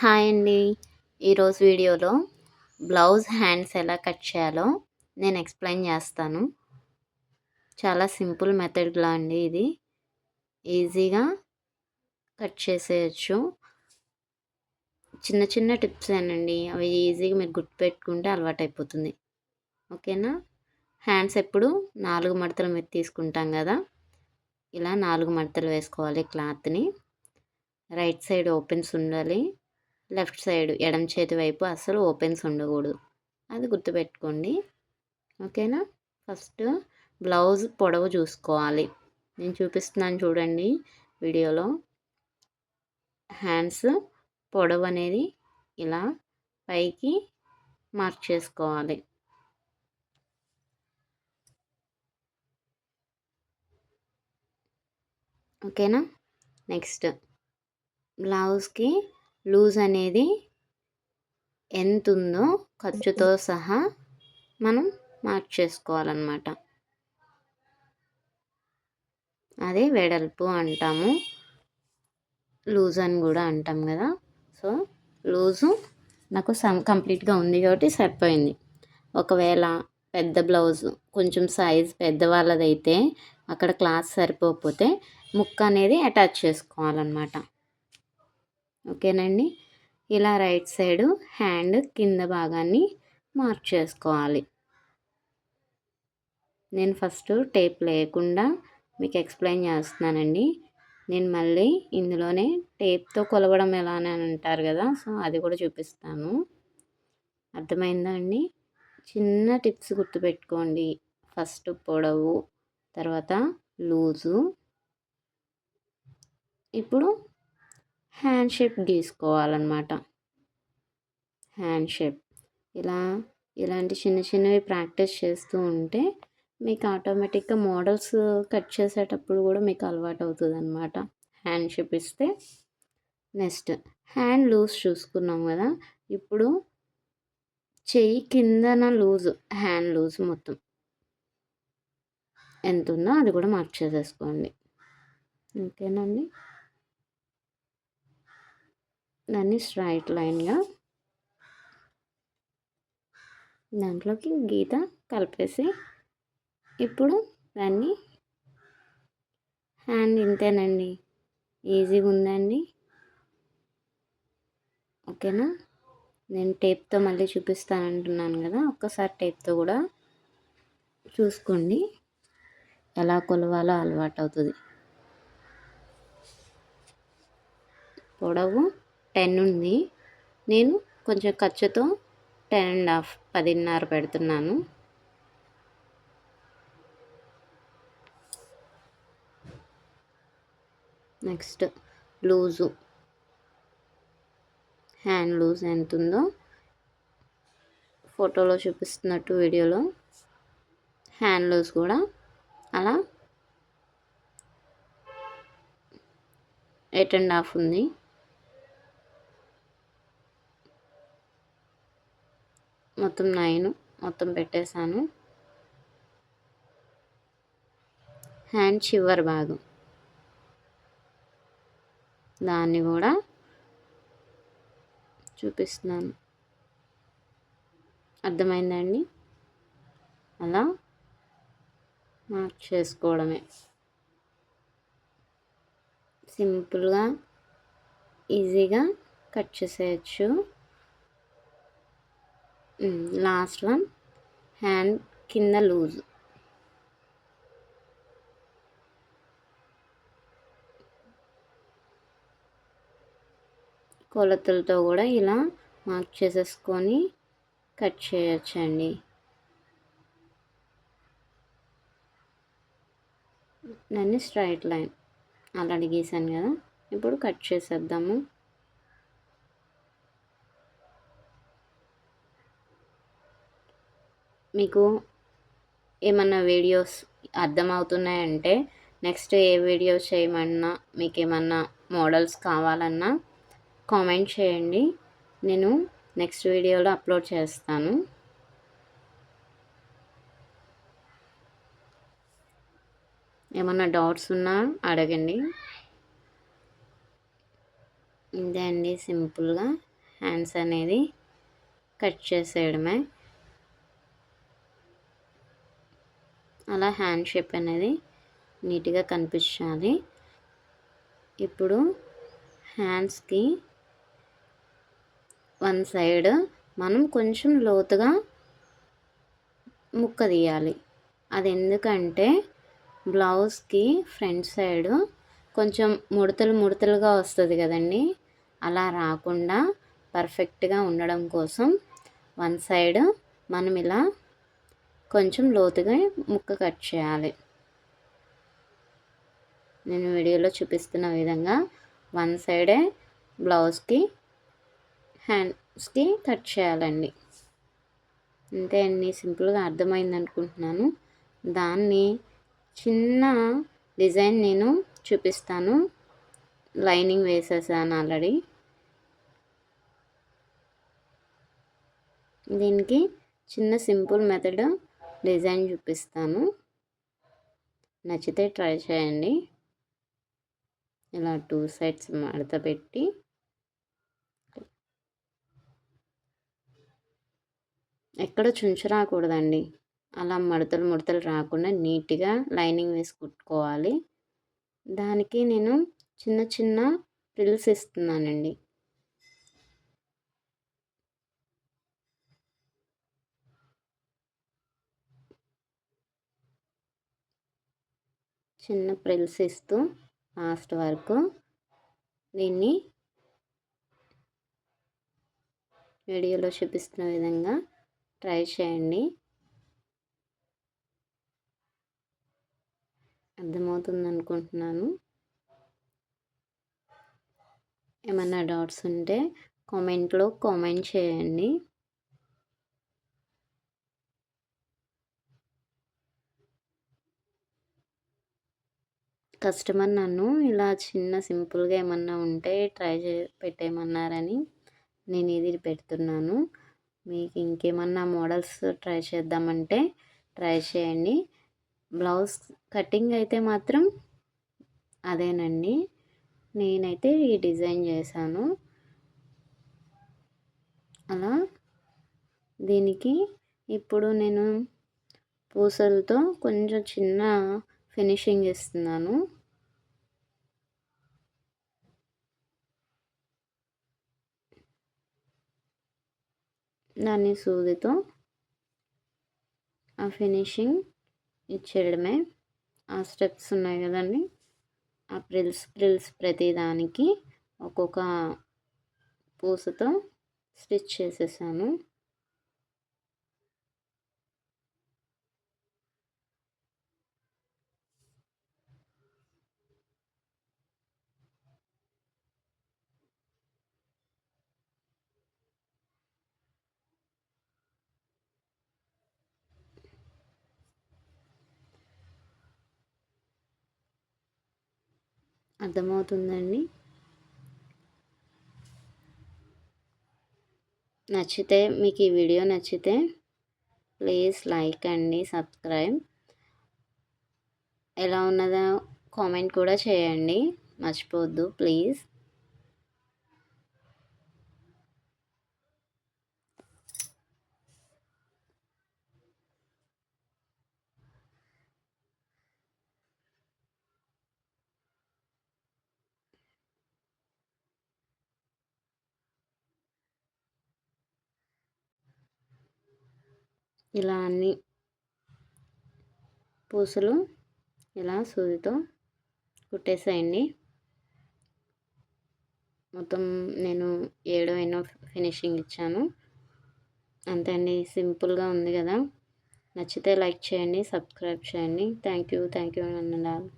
Hi అండి. ఈరోజు వీడియోలో బ్లౌజ్ హ్యాండ్స్ ఎలా కట్ చేయాలో నేను ఎక్స్‌ప్లెయిన్ చేస్తాను. చాలా సింపుల్ మెథడ్‌లో అండి ఇది. ఈజీగా కట్ చేసేయొచ్చు. చిన్న చిన్న టిప్సేనండి. అవి ఈజీగా మీరు గుర్తుపెట్టుకుంటే అలవాటైపోతుంది. ఓకేనా? హ్యాండ్స్ ఎప్పుడు 4 మడతలు మీద తీసుకుంటాం కదా! ఇలా 4 మడతలు వేసుకోవాలి క్లాత్‌ని. రైట్ సైడ్ ఓపెన్స్ ఉండాలి. లెఫ్ట్ సైడ్ ఎడమ చేతి వైపు అస్సలు ఓపెన్స్ ఉండకూడదు. అది గుర్తుపెట్టుకోండి. ఓకేనా? ఫస్ట్ బ్లౌజ్ పొడవు చూసుకోవాలి. నేను చూపిస్తున్నాను చూడండి వీడియోలో. హ్యాండ్స్ పొడవు అనేది ఇలా పైకి మార్క్ చేసుకోవాలి. ఓకేనా? నెక్స్ట్ బ్లౌజ్‌కి లూజ్ అనేది ఎంతుందో ఖర్చుతో సహా మనం మార్క్ చేసుకోవాలన్నమాట. అదే వెడల్పు అంటాము. లూజ్ అని కూడా అంటాం కదా! సో లూజు నాకు కంప్లీట్గా ఉంది కాబట్టి సరిపోయింది. ఒకవేళ పెద్ద బ్లౌజు కొంచెం సైజ్ పెద్దవాళ్ళదైతే అక్కడ క్లాత్ సరిపోకపోతే ముక్క అనేది అటాచ్ చేసుకోవాలన్నమాట. ఓకేనండి. ఇలా రైట్ సైడు హ్యాండ్ కింద భాగాన్ని మార్క్ చేసుకోవాలి. నేను ఫస్ట్ టేప్ లేకుండా మీకు ఎక్స్‌ప్లెయిన్ చేస్తున్నానండి. నేను మళ్ళీ ఇందులోనే టేప్‌తో కొలవడం ఎలా అని అంటారు కదా! సో అది కూడా చూపిస్తాను. అర్థమైందా అండి? చిన్న టిప్స్ గుర్తుపెట్టుకోండి. ఫస్ట్ పొడవు, తర్వాత లూజు. ఇప్పుడు హ్యాండ్ షేప్ గీసుకోవాలన్నమాట. హ్యాండ్ షేప్ ఇలాంటి చిన్న చిన్నవి ప్రాక్టీస్ చేస్తూ ఉంటే మీకు ఆటోమేటిక్గా మోడల్స్ కట్ చేసేటప్పుడు కూడా మీకు అలవాటు అవుతుందన్నమాట. హ్యాండ్ షేప్ ఇస్తే నెక్స్ట్ హ్యాండ్ లూజ్ చూసుకున్నాం కదా! ఇప్పుడు చెయ్యి కిందన లూజ్, హ్యాండ్ లూజ్ మొత్తం ఎంత ఉందో అది కూడా మార్క్ చేసేసుకోండి. ఓకేనండి. దాన్ని స్ట్రైట్ లైన్గా దాంట్లోకి గీత కలిపేసి ఇప్పుడు దాన్ని హ్యాండ్ ఇంతేనండి. ఈజీగా ఉందండి. ఓకేనా? నేను టేప్తో మళ్ళీ చూపిస్తానంటున్నాను కదా! ఒక్కసారి టేప్తో కూడా చూసుకోండి. ఎలా కొలవాలో అలవాటు అవుతుంది. పొడవు 10 ఉంది. నేను కొంచెం ఖర్చుతో 10.5 10.5 పెడుతున్నాను. నెక్స్ట్ లూజు, హ్యాండ్ లూజ్ ఎంత ఉందో ఫోటోలో చూపిస్తున్నట్టు వీడియోలో హ్యాండ్ లూజ్ కూడా అలా 8.5 ఉంది. మొత్తం 9 మొత్తం పెట్టేశాను. హ్యాండ్ చివరి భాగం దాన్ని కూడా చూపిస్తున్నాను. అర్థమైందండి? అలా మార్క్ చేసుకోవడమే. సింపుల్గా ఈజీగా కట్ చేసేయచ్చు. లాస్ట్ వన్ హ్యాండ్ కింద లూజ్. కొలతలతో కూడా ఇలా మార్క్ చేసేసుకొని కట్ చేయొచ్చండి. దాన్ని స్ట్రైట్ లైన్ ఆల్రెడీ గీసాను కదా! ఇప్పుడు కట్ చేసేద్దాము. మీకు ఏమన్నా వీడియోస్ అర్థమవుతున్నాయంటే నెక్స్ట్ ఏ వీడియోస్ చేయమన్నా, మీకు ఏమన్నా మోడల్స్ కావాలన్నా కామెంట్ చేయండి. నేను నెక్స్ట్ వీడియోలో అప్లోడ్ చేస్తాను. ఏమన్నా డౌట్స్ ఉన్నా అడగండి. ఇదే అండి సింపుల్గా హ్యాండ్స్ అనేది కట్ చేసేయడమే. అలా హ్యాండ్ షేప్ అనేది నీట్గా కనిపించాలి. ఇప్పుడు హ్యాండ్స్కి వన్ సైడ్ మనం కొంచెం లోతుగా ముక్క తీయాలి. అది ఎందుకంటే బ్లౌజ్కి ఫ్రంట్ సైడ్ కొంచెం ముడతలుగా వస్తుంది కదండి, అలా రాకుండా పర్ఫెక్ట్గా ఉండడం కోసం వన్ సైడ్ మనం ఇలా కొంచెం లోతుగా ముక్క కట్ చేయాలి. నేను వీడియోలో చూపిస్తున్న విధంగా వన్ సైడే బ్లౌజ్కి హ్యాండ్స్కి కట్ చేయాలండి. అంతే అండి, సింపుల్గా అర్థమైంది అనుకుంటున్నాను. దాన్ని చిన్న డిజైన్ నేను చూపిస్తాను. లైనింగ్ వేసేసాను ఆల్రెడీ. దీనికి చిన్న సింపుల్ మెథడ్ డిజైన్ చూపిస్తాను, నచ్చితే ట్రై చేయండి. ఇలా 2 సైడ్స్ మడత పెట్టి ఎక్కడ చుంచు రాకూడదండి, అలా ముడతలు రాకుండా నీట్గా లైనింగ్ వేసి కుట్టుకోవాలి. దానికి నేను చిన్న ఫ్రిల్స్ ఇస్తున్నానండి. చిన్న ఫ్రిల్స్ ఇస్తూ లాస్ట్ వరకు దీన్ని వీడియోలో చూపిస్తున్న విధంగా ట్రై చేయండి. అర్థమవుతుంది అనుకుంటున్నాను. ఏమన్నా డౌట్స్ ఉంటే కామెంట్లో కామెంట్ చేయండి. కస్టమర్ నన్ను ఇలా చిన్న సింపుల్గా ఏమన్నా ఉంటే ట్రై పెట్టేయమన్నారని నేను ఇది పెడుతున్నాను. మీకు ఇంకేమన్నా మోడల్స్ ట్రై చేద్దామంటే ట్రై చేయండి. బ్లౌజ్ కటింగ్ అయితే మాత్రం అదేనండి, నేనైతే ఈ డిజైన్ చేశాను. అలా దీనికి ఇప్పుడు నేను పూసలతో కొంచెం చిన్న ఫినిషింగ్ ఇస్తున్నాను. దాన్ని సూదితో ఆ ఫినిషింగ్ ఇచ్చేయడమే. ఆ స్టెప్స్ ఉన్నాయి కదండి, ఆ ప్రిల్స్ ప్రతిదానికి ఒక్కొక్క పూసతో స్టిచ్ చేసేసాను. అర్థమవుతుందండి. నచ్చితే మీకు ఈ వీడియో నచ్చితే ప్లీజ్ లైక్ అండి, సబ్స్క్రైబ్. ఎలా ఉన్నదో కామెంట్ కూడా చేయండి, మర్చిపోవద్దు ప్లీజ్. ఇలా అన్ని పూసలు ఇలా సూదితో కుట్టేసేయండి. మొత్తం నేను 7 ఫినిషింగ్ ఇచ్చాను. అంతే అండి, సింపుల్గా ఉంది కదా. నచ్చితే లైక్ చేయండి, సబ్స్క్రైబ్ చేయండి. Thank you అన్నదాలు.